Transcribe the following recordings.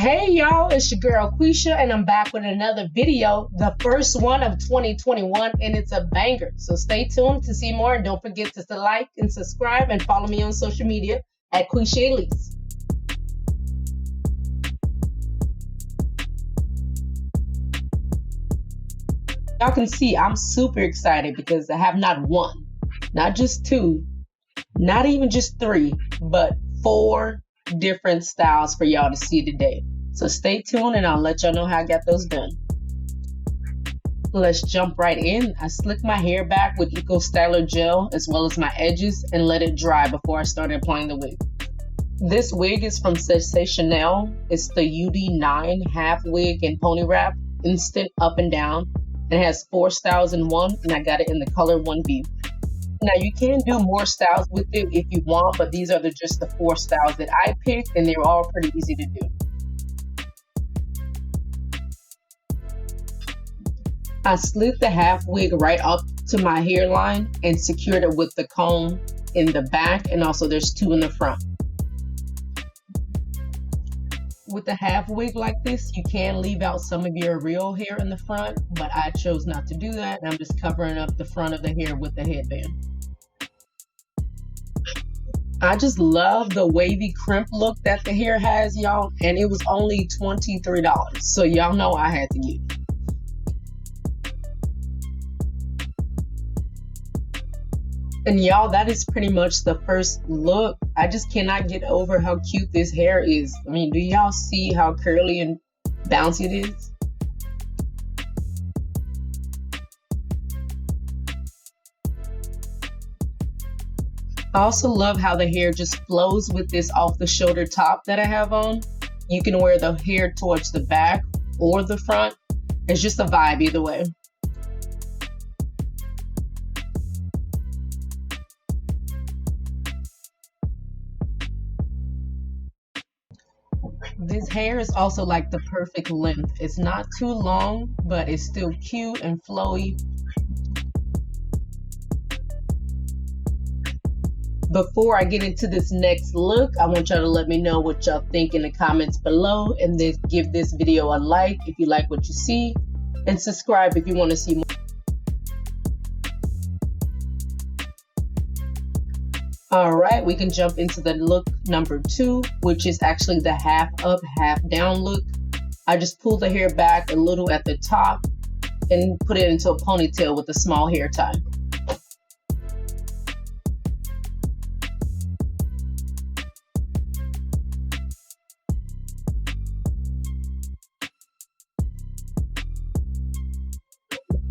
Hey y'all, it's your girl Quisha and I'm back with another video, the first one of 2021, and it's a banger. So stay tuned to see more and don't forget to like and subscribe and follow me on social media at Quisha Elise. Y'all can see I'm super excited because I have not one, not just two, not even just three, but four different styles for y'all to see today. So stay tuned and I'll let y'all know how I got those done. Let's jump right in. I slicked my hair back with Eco Styler gel as well as my edges and let it dry before I started applying the wig. This wig is from Sensationnel. It's the UD9 half wig and pony wrap, instant up and down. It has 4 styles in one and I got it in the color 1B. Now you can do more styles with it if you want, but these are just the 4 styles that I picked and they're all pretty easy to do. I slid the half wig right up to my hairline and secured it with the comb in the back, and also there's 2 in the front. With a half wig like this, you can leave out some of your real hair in the front, but I chose not to do that, and I'm just covering up the front of the hair with the headband. I just love the wavy crimp look that the hair has, y'all, and it was only $23, so y'all know I had to get it. And y'all, that is pretty much the first look. I just cannot get over how cute this hair is. I mean, do y'all see how curly and bouncy it is? I also love how the hair just flows with this off the shoulder top that I have on. You can wear the hair towards the back or the front. It's just a vibe either way. This hair is also like the perfect length. It's not too long, but it's still cute and flowy. Before I get into this next look, I want y'all to let me know what y'all think in the comments below, and then give this video a like if you like what you see, and subscribe if you want to see more. Alright, we can jump into the look number 2, which is actually the half up, half down look. I just pulled the hair back a little at the top and put it into a ponytail with a small hair tie.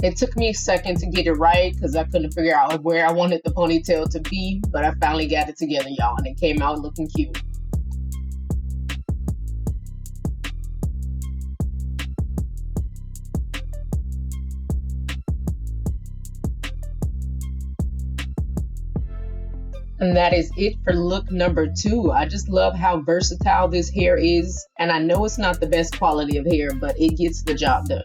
It took me a second to get it right because I couldn't figure out where I wanted the ponytail to be, but I finally got it together, y'all, and it came out looking cute. And that is it for look number 2. I just love how versatile this hair is, and I know it's not the best quality of hair, but it gets the job done.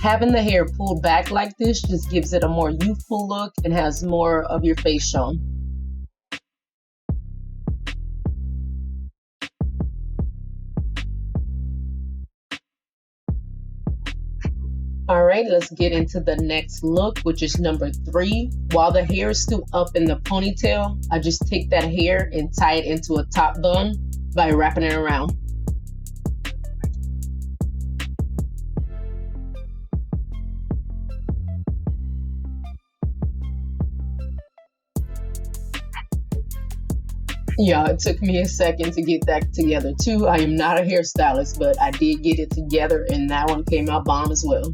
Having the hair pulled back like this just gives it a more youthful look and has more of your face shown. Alright, let's get into the next look, which is number 3. While the hair is still up in the ponytail, I just take that hair and tie it into a top bun by wrapping it around. Yeah, it took me a second to get that together too. I am not a hairstylist, but I did get it together and that one came out bomb as well.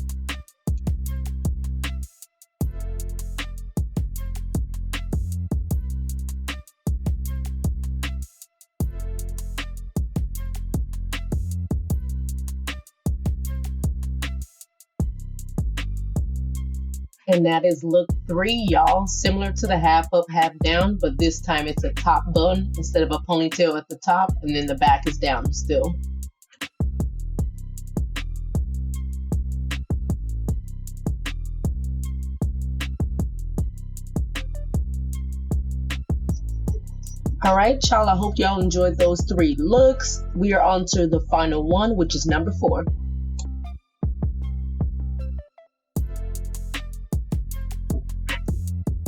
And that is look 3, y'all. Similar to the half up, half down, but this time it's a top bun instead of a ponytail at the top, and then the back is down still. All right, y'all, I hope y'all enjoyed those 3 looks. We are on to the final one, which is number 4.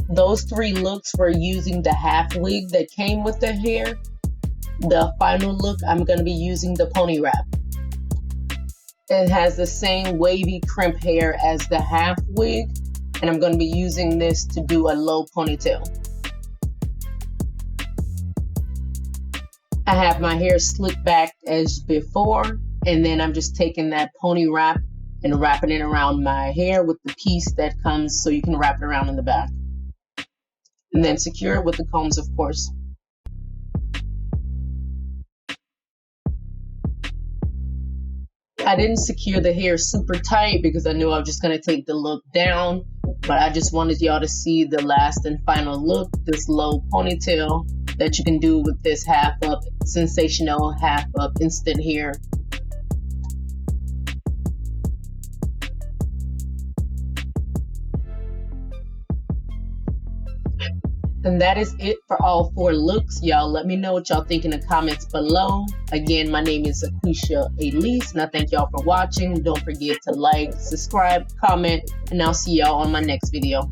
Those 3 looks were using the half wig that came with the hair. The final look, I'm going to be using the pony wrap. It has the same wavy crimp hair as the half wig, and I'm going to be using this to do a low ponytail. I have my hair slicked back as before, and then I'm just taking that pony wrap and wrapping it around my hair with the piece that comes so you can wrap it around in the back. And then secure it with the combs, of course. I didn't secure the hair super tight because I knew I was just going to take the look down, but I just wanted y'all to see the last and final look, this low ponytail that you can do with this half up, sensational half up instant hair. And that is it for all 4 looks. Y'all let me know what y'all think in the comments below. Again, my name is Aquisha Elise, and I thank y'all for watching. Don't forget to like, subscribe, comment, and I'll see y'all on my next video.